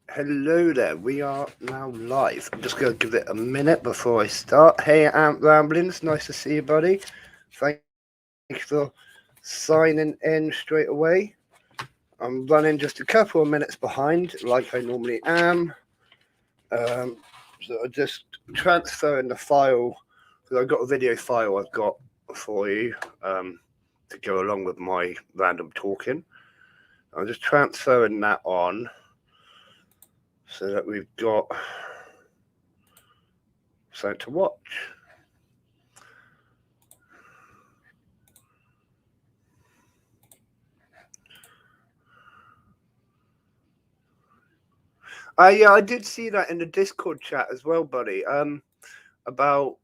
Hello there, we are now live. I'm just going to give it a minute before I start. Hey, Ant Ramblings, nice to see you, buddy. Thank you for signing in straight away. I'm running just a couple of minutes behind, like I normally am. So I'm just transferring the file, because I've got a video file I've got for you to go along with my random talking. I'm just transferring that on so that we've got something to watch. Yeah, I did see that in the Discord chat as well, buddy. About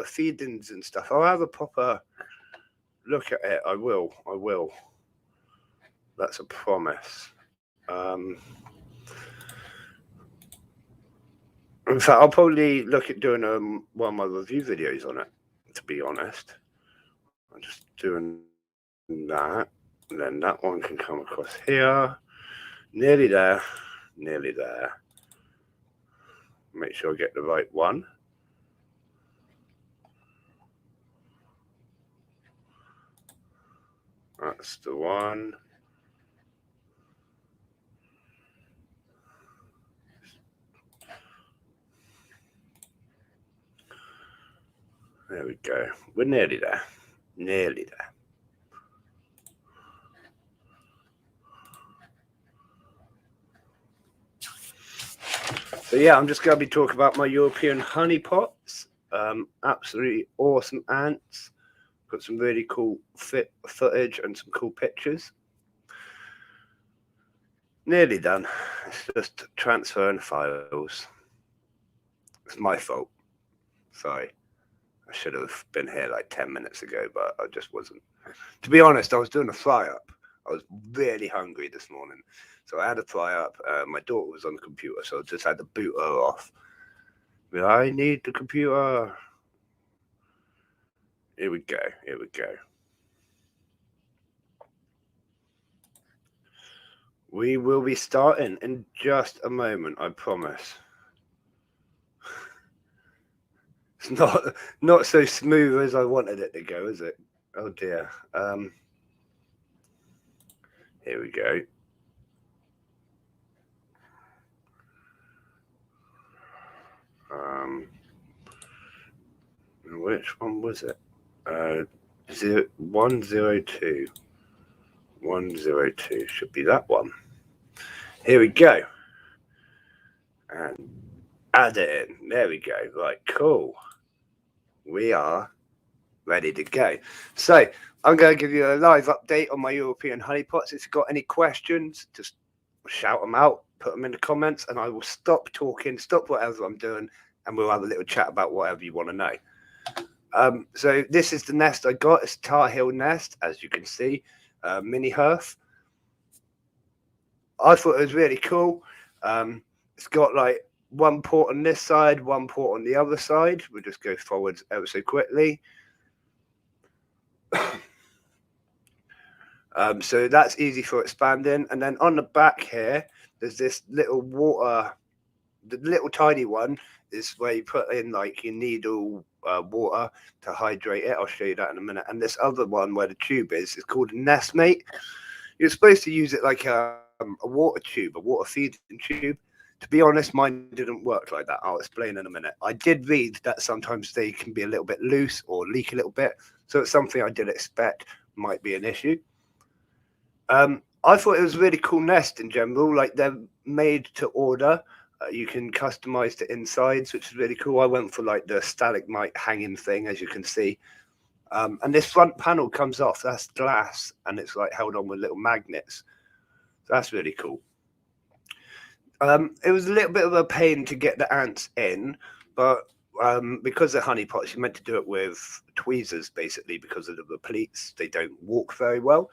feedings and stuff. I'll have a proper look at it. I will. That's a promise. In fact, I'll probably look at doing one of my review videos on it. To be honest, I'm just doing that, and then that one can come across here. Nearly there. Make sure I get the right one. That's the one. There we go. We're nearly there. So yeah, I'm just going to be talking about my European honeypots. Absolutely awesome ants. Got some really cool footage and some cool pictures. Nearly done. It's just transferring files. It's my fault. Sorry. I should have been here like 10 minutes ago, but I just wasn't. To be honest, I was doing a fry up. I was really hungry this morning. So I had a fry up. My daughter was on the computer, so I just had to boot her off. I need the computer. Here we go. We will be starting in just a moment, I promise. It's not so smooth as I wanted it to go, is it? Oh dear. Here we go. Which one was it? 102. 102 should be that one. Here we go. And add it in. There we go. Right, cool. We are ready to go. So I'm going to give you a live update on my European honeypots. If you've got any questions, just shout them out, put them in the comments, and I will stop talking, stop whatever I'm doing, and we'll have a little chat about whatever you want to know. So this is the nest I got. It's Tar Heel nest, as you can see, mini hearth. I thought it was really cool. It's got like one port on this side, one port on the other side. We'll just go forwards ever so quickly. So that's easy for expanding. And then on the back here, there's this little water. The little tiny one is where you put in like your needle water to hydrate it. I'll show you that in a minute. And this other one where the tube is called a Nestmate. You're supposed to use it like a water tube, a water feeding tube. To be honest, mine didn't work like that. I'll explain in a minute. I did read that sometimes they can be a little bit loose or leak a little bit. So it's something I did expect might be an issue. I thought it was a really cool nest in general. Like they're made to order. You can customize the insides, which is really cool. I went for like the stalagmite hanging thing, as you can see. And this front panel comes off. That's glass, and it's like held on with little magnets. So that's really cool. It was a little bit of a pain to get the ants in, but because they're honeypots, you're meant to do it with tweezers, basically, because of the pleats. They don't walk very well.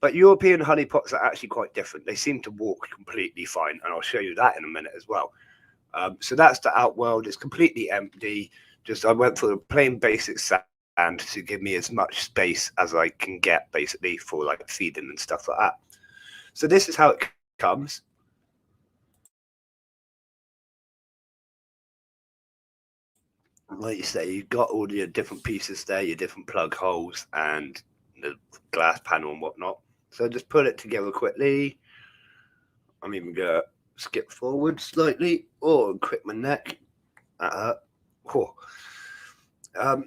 But European honeypots are actually quite different. They seem to walk completely fine, and I'll show you that in a minute as well. So that's the outworld. It's completely empty. Just I went for a plain basic sand to give me as much space as I can get, basically, for like feeding and stuff like that. So this is how it comes. like you say, you've got all your different pieces there, your different plug holes and the glass panel and whatnot. So just put it together quickly. I'm even gonna skip forward slightly or quit my neck. Cool.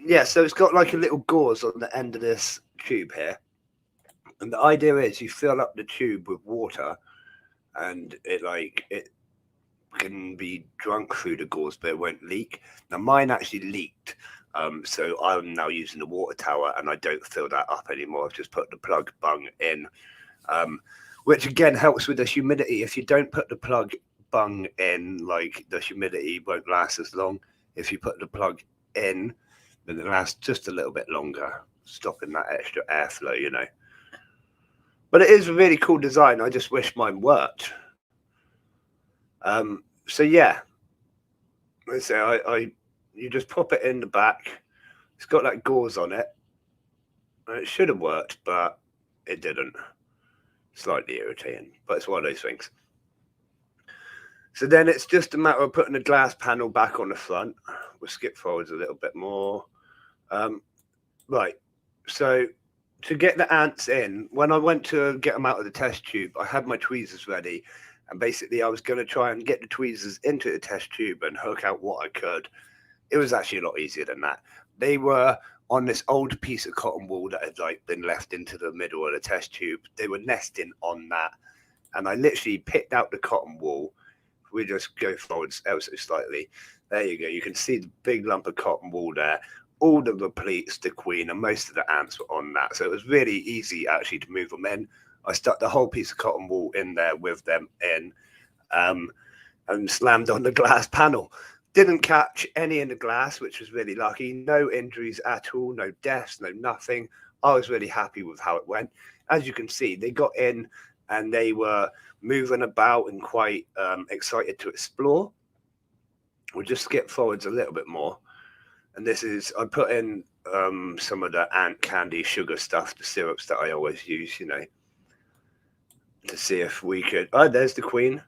Yeah, so it's got like a little gauze on the end of this tube here. And the idea is you fill up the tube with water and it can be drunk through the gauze, but it won't leak. Now mine actually leaked. So I'm now using the water tower and I don't fill that up anymore. I've just put the plug bung in, which again helps with the humidity. If you don't put the plug bung in, like the humidity won't last as long. If you put the plug in, then it lasts just a little bit longer, stopping that extra airflow, you know. But it is a really cool design. I just wish mine worked. So yeah, let's say you just pop it in the back. It's got that gauze on it. It should have worked, but it didn't. Slightly irritating, but it's one of those things. So then it's just a matter of putting the glass panel back on the front. We'll skip forwards a little bit more. Right, so to get the ants in, when I went to get them out of the test tube, I had my tweezers ready. And basically, I was going to try and get the tweezers into the test tube and hook out what I could. It was actually a lot easier than that. They were on this old piece of cotton wool that had like been left into the middle of the test tube. They were nesting on that. And I literally picked out the cotton wool. We just go forwards ever so slightly. There you go. You can see the big lump of cotton wool there. All the repletes, the queen, and most of the ants were on that. So it was really easy actually to move them in. I stuck the whole piece of cotton wool in there with them in, and slammed on the glass panel. Didn't catch any in the glass, which was really lucky. No injuries at all, no deaths, no nothing. I was really happy with how it went. As you can see, they got in and they were moving about and quite excited to explore. We'll just skip forwards a little bit more. And this is, I put in some of the ant candy sugar stuff, the syrups that I always use, you know, to see if we could. Oh, there's the queen.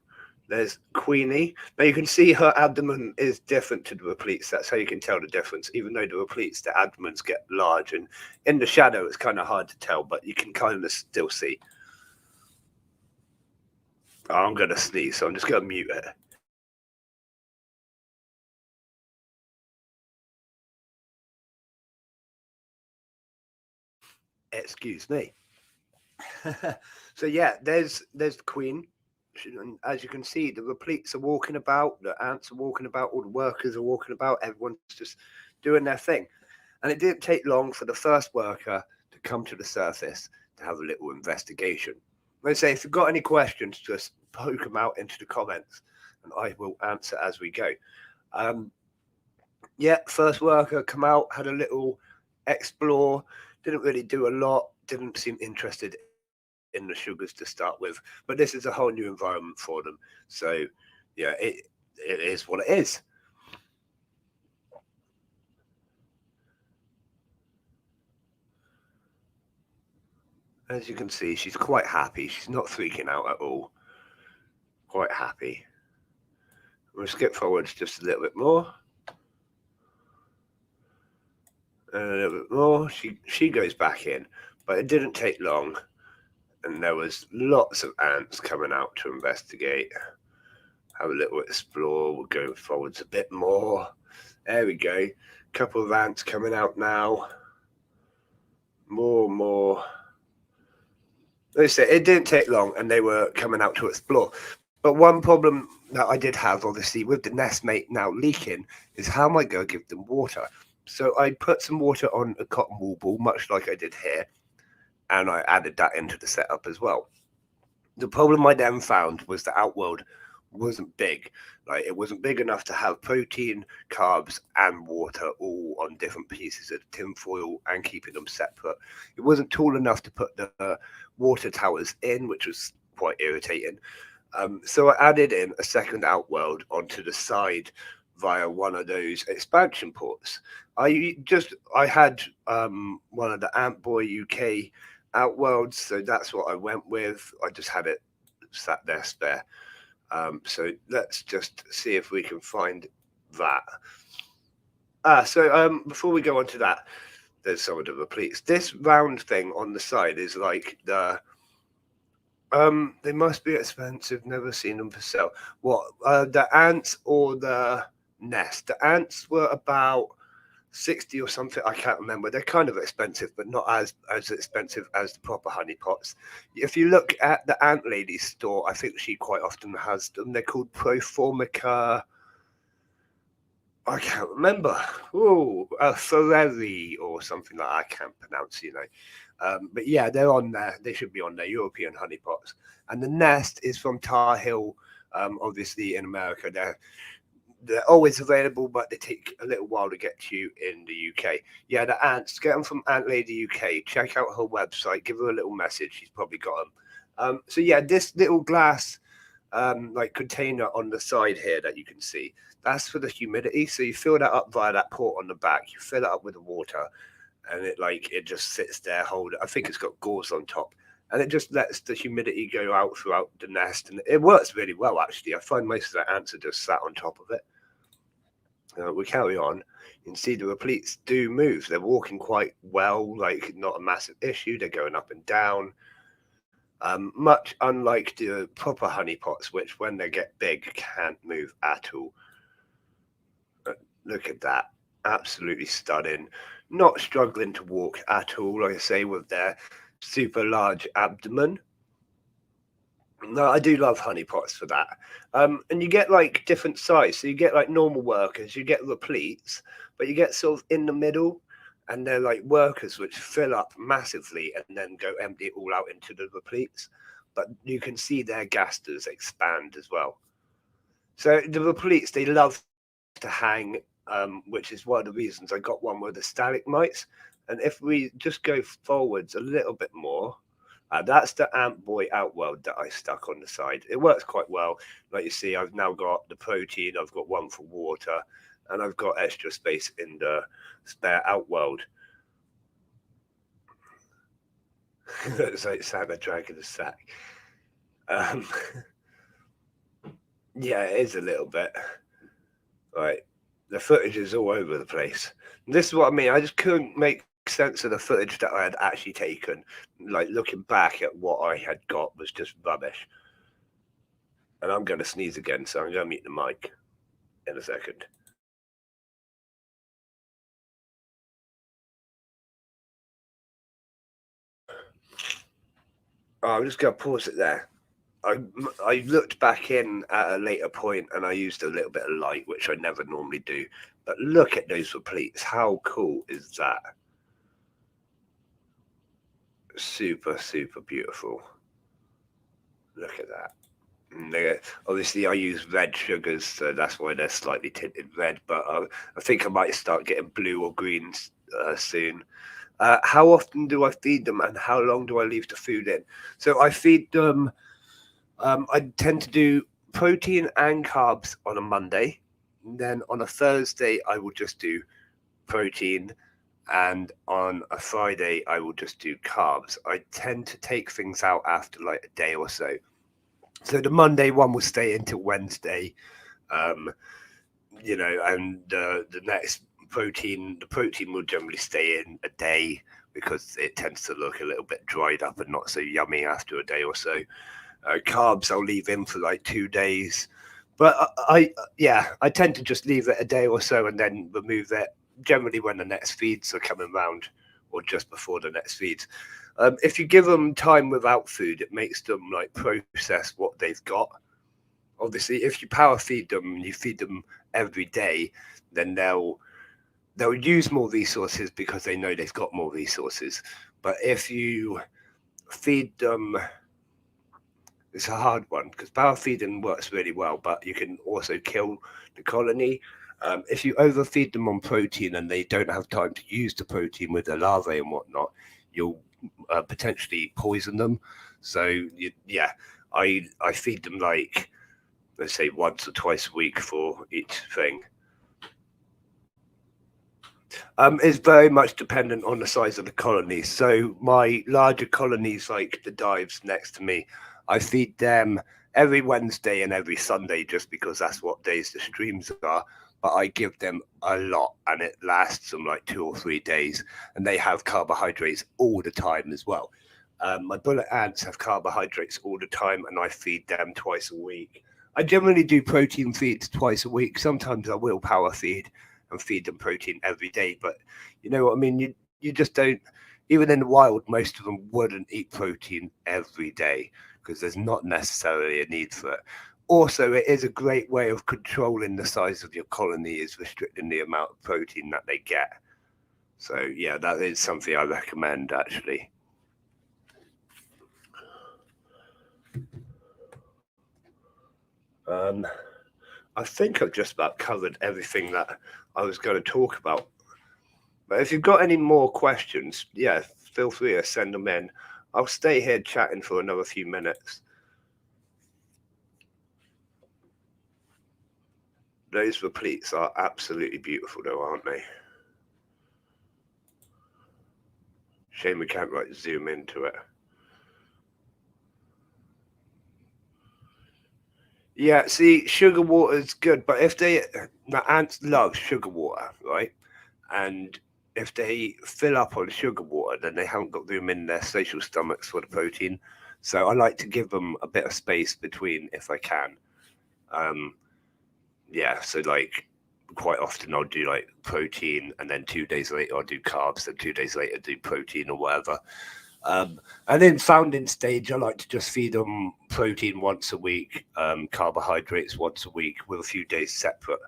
There's Queenie. Now you can see her abdomen is different to the repletes. That's how you can tell the difference. Even though the repletes, the abdomens get large, and in the shadow it's kind of hard to tell, but you can kind of still see. Oh, I'm going to sneeze, so I'm just going to mute it. Excuse me. So yeah, there's the queen. And as you can see, the repletes are walking about, the ants are walking about, all the workers are walking about, everyone's just doing their thing. And it didn't take long for the first worker to come to the surface to have a little investigation. Let's say if you've got any questions, just poke them out into the comments and I will answer as we go. Yeah, first worker come out, had a little explore, didn't really do a lot, didn't seem interested in the sugars to start with, but this is a whole new environment for them. So yeah, it is what it is. As you can see, she's quite happy. She's not freaking out at all. Quite happy. We'll skip forwards just a little bit more. And a little bit more. She goes back in, but it didn't take long. And there was lots of ants coming out to investigate. Have a little explore. We'll go forwards a bit more. There we go. Couple of ants coming out now. More. They say it didn't take long, and they were coming out to explore. But one problem that I did have, obviously, with the nestmate now leaking, is how am I going to give them water? So I put some water on a cotton wool ball, much like I did here, and I added that into the setup as well. The problem I then found was the outworld wasn't big. Like it wasn't big enough to have protein, carbs, and water all on different pieces of tin foil and keeping them separate. It wasn't tall enough to put the water towers in, which was quite irritating. So I added in a second outworld onto the side via one of those expansion ports. I had one of the Antboy UK outworlds, so that's what I went with. I just had it sat there spare. So let's just see if we can find that. So before we go on to that, there's some of the repeats. This round thing on the side is like they must be expensive. Never seen them for sale. What the ants or the nest? The ants were about 60 or something. I can't remember. They're kind of expensive, but not as expensive as the proper honey pots. If you look at the Ant Lady store, I think she quite often has them. They're called Proformica. I can't remember. Oh, Ferrari or something like that. I can't pronounce, but yeah, they're on there. They should be on there. European honey pots. And the nest is from Tar Heel, obviously in America. They're always available, but they take a little while to get to you in the UK. Yeah, the ants, get them from Ant Lady UK. Check out her website. Give her a little message. She's probably got them. So yeah, this little glass like container on the side here that you can see, that's for the humidity. So you fill that up via that port on the back. You fill it up with the water, and it just sits there. I think it's got gauze on top, and it just lets the humidity go out throughout the nest, and it works really well actually. I find most of the ants are just sat on top of it. We carry on. You can see the repletes do move. They're walking quite well, like not a massive issue. They're going up and down. Much unlike the proper honeypots, which when they get big can't move at all. Look at that. Absolutely stunning. Not struggling to walk at all, like I say, with their super large abdomen. No, I do love honeypots for that. And you get like different size. So you get like normal workers, you get repletes, but you get sort of in the middle, and they're like workers which fill up massively and then go empty all out into the repletes. But you can see their gasters expand as well. So the repletes, they love to hang, which is one of the reasons I got one with the stalagmites. And if we just go forwards a little bit more, that's the Ant Boy Outworld that I stuck on the side. It works quite well. Like you see, I've now got the protein, I've got one for water, and I've got extra space in the spare Outworld. It's like Santa dragging a sack. Yeah, it is a little bit. Right. The footage is all over the place. This is what I mean. I just couldn't make sense of the footage that I had actually taken. Like looking back at what I had got was just rubbish. And I'm going to sneeze again, so I'm going to mute the mic in a second. I'm just going to pause it there. I looked back in at a later point and I used a little bit of light, which I never normally do. But look at those repletes. How cool is that? Super, super beautiful. Look at that. Obviously, I use red sugars, so that's why they're slightly tinted red. But I think I might start getting blue or green soon. How often do I feed them, and how long do I leave the food in? So I feed them. I tend to do protein and carbs on a Monday. And then on a Thursday, I will just do protein. And on a Friday, I will just do carbs. I tend to take things out after like a day or so. So the Monday one will stay until Wednesday, and the next the protein will generally stay in a day because it tends to look a little bit dried up and not so yummy after a day or so. Carbs I'll leave in for like 2 days, but I tend to just leave it a day or so and then remove it generally when the next feeds are coming round or just before the next feeds. If you give them time without food, it makes them like process what they've got. Obviously, if you power feed them and you feed them every day, then they'll use more resources because they know they've got more resources. But if you feed them, it's a hard one because power feeding works really well, but you can also kill the colony. If you overfeed them on protein and they don't have time to use the protein with their larvae and whatnot, you'll potentially poison them. So I feed them like, let's say, once or twice a week for each thing. It's very much dependent on the size of the colony. So my larger colonies, like the dives next to me, I feed them every Wednesday and every Sunday just because that's what days the streams are. but I give them a lot, and it lasts them like 2 or 3 days, and they have carbohydrates all the time as well. My bullet ants have carbohydrates all the time, and I feed them twice a week. I generally do protein feeds twice a week. Sometimes I will power feed and feed them protein every day, but you know what I mean? You just don't, even in the wild, most of them wouldn't eat protein every day because there's not necessarily a need for it. Also, it is a great way of controlling the size of your colony, is restricting the amount of protein that they get. So yeah, that is something I recommend actually. Um, I think I've just about covered everything that I was going to talk about. But if you've got any more questions, yeah, feel free to send them in. I'll stay here chatting for another few minutes. Those repletes are absolutely beautiful, though, aren't they? Shame we can't like zoom into it. Yeah, see, sugar water is good, but if the ants love sugar water, right? And if they fill up on sugar water, then they haven't got room in their social stomachs for the protein. So I like to give them a bit of space between if I can. Um, yeah, so like quite often I'll do like protein, and then 2 days later I'll do carbs, and 2 days later do protein or whatever. And in founding stage, I like to just feed them protein once a week, carbohydrates once a week, with a few days separate.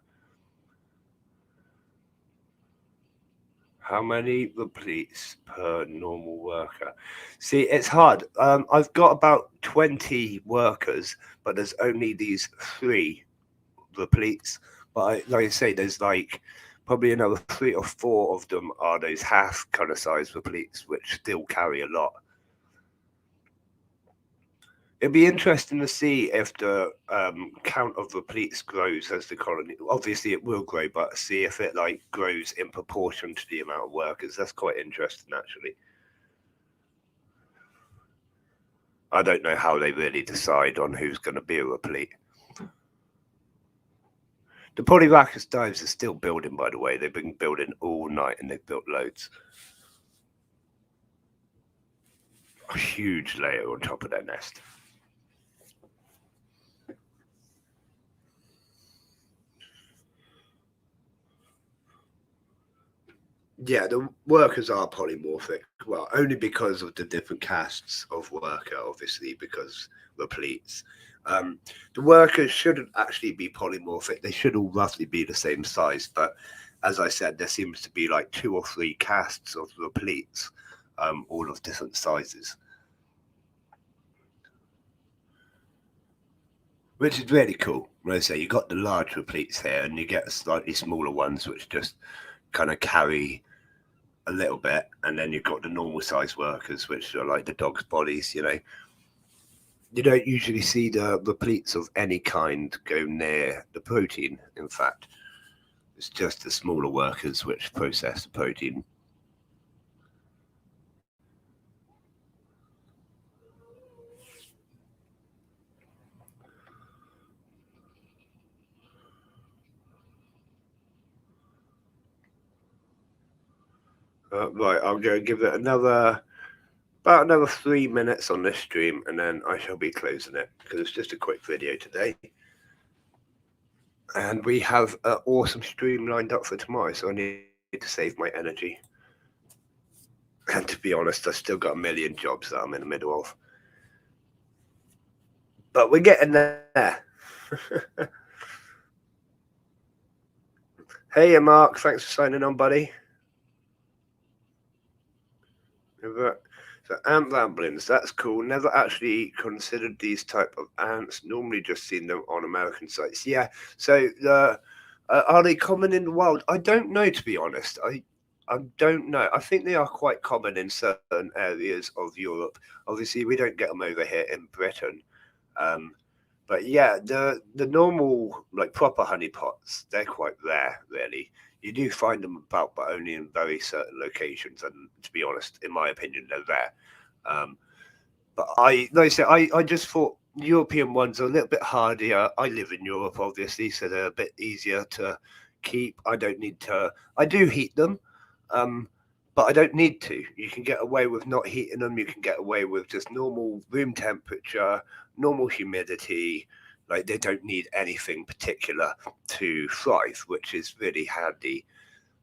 How many repletes per normal worker? See, it's hard. I've got about 20 workers, but there's only these 3 repletes. But like I say, there's like probably another 3 or 4 of them are those half kind of size repletes, which still carry a lot. It'd be interesting to see if the count of repletes grows as the colony. Obviously, it will grow, but see if it like grows in proportion to the amount of workers. That's quite interesting, actually. I don't know how they really decide on who's going to be a replete. The Polyrhacus dives are still building, by the way. They've been building all night, and they've built loads. A huge layer on top of their nest. Yeah, the workers are polymorphic. Well, only because of the different castes of worker, obviously, because repletes. Um, the workers shouldn't actually be polymorphic. They should all roughly be the same size. But as I said, there seems to be like 2 or 3 castes of repletes, all of different sizes, which is really cool. When I say you got the large repletes here, and you get the slightly smaller ones, which just kind of carry a little bit, and then you've got the normal size workers, which are like the dog's bodies. You don't usually see the repletes of any kind go near the protein. In fact, it's just the smaller workers which process the protein. Right, I'm going to give it about another 3 minutes on this stream, and then I shall be closing it because it's just a quick video today. And we have an awesome stream lined up for tomorrow, so I need to save my energy. And to be honest, I've still got a million jobs that I'm in the middle of. But we're getting there. Hey, Mark, thanks for signing on, buddy. So ant ramblings, that's cool. Never actually considered these type of ants. Normally just seen them on American sites. Yeah. So are they common in the wild? I don't know, to be honest. I don't know. I think they are quite common in certain areas of Europe. Obviously, we don't get them over here in Britain. Um, but yeah, the normal like proper honeypots, they're quite rare, really. You do find them about, but only in very certain locations. And to be honest, in my opinion, they're rare. Um, but like I said, I just thought European ones are a little bit hardier. I live in Europe, obviously, so they're a bit easier to keep. I don't need to. I do heat them, but I don't need to. You can get away with not heating them. You can get away with just normal room temperature, normal humidity. Like they don't need anything particular to thrive, which is really handy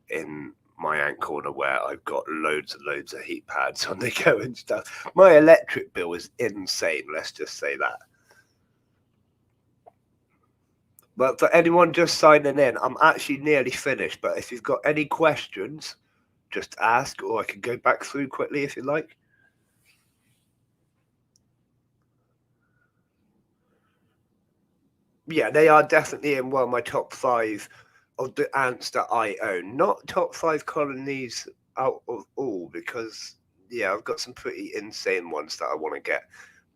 in my ant corner where I've got loads and loads of heat pads on the go and stuff. My electric bill is insane, let's just say that. But for anyone just signing in, I'm actually nearly finished. But if you've got any questions, just ask, or I can go back through quickly if you like. Yeah, they are definitely in one of my top 5 of the ants that I own. Not top 5 colonies out of all, because yeah, I've got some pretty insane ones that I want to get,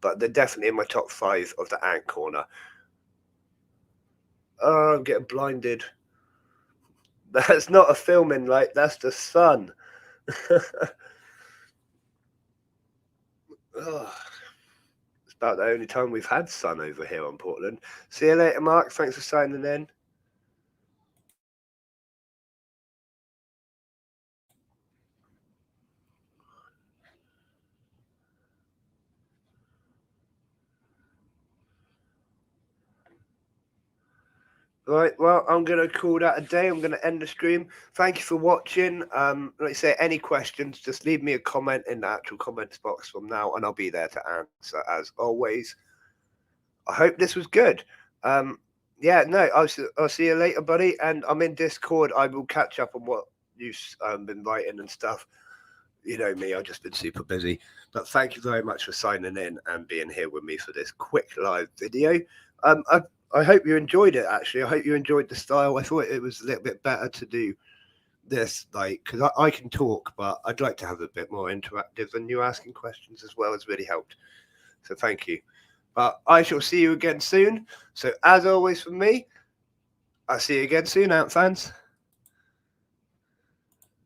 but they're definitely in my top 5 of the ant corner. Oh, I'm getting blinded. That's not a filming light, that's the sun. Oh, it's about the only time we've had sun over here on Portland. See you later, Mark. Thanks for signing in. Right, well, I'm going to call that a day. I'm going to end the stream. Thank you for watching. Like I say, any questions, just leave me a comment in the actual comments box from now, and I'll be there to answer as always. I hope this was good. Yeah, no, I'll see you later, buddy. And I'm in Discord. I will catch up on what you've been writing and stuff. You know me, I've just been super busy. But thank you very much for signing in and being here with me for this quick live video. I hope you enjoyed it, actually. I hope you enjoyed the style. I thought it was a little bit better to do this, like, because I can talk, but I'd like to have a bit more interactive, and you asking questions as well has really helped. So thank you. But I shall see you again soon. So as always from me, I'll see you again soon, Ant fans.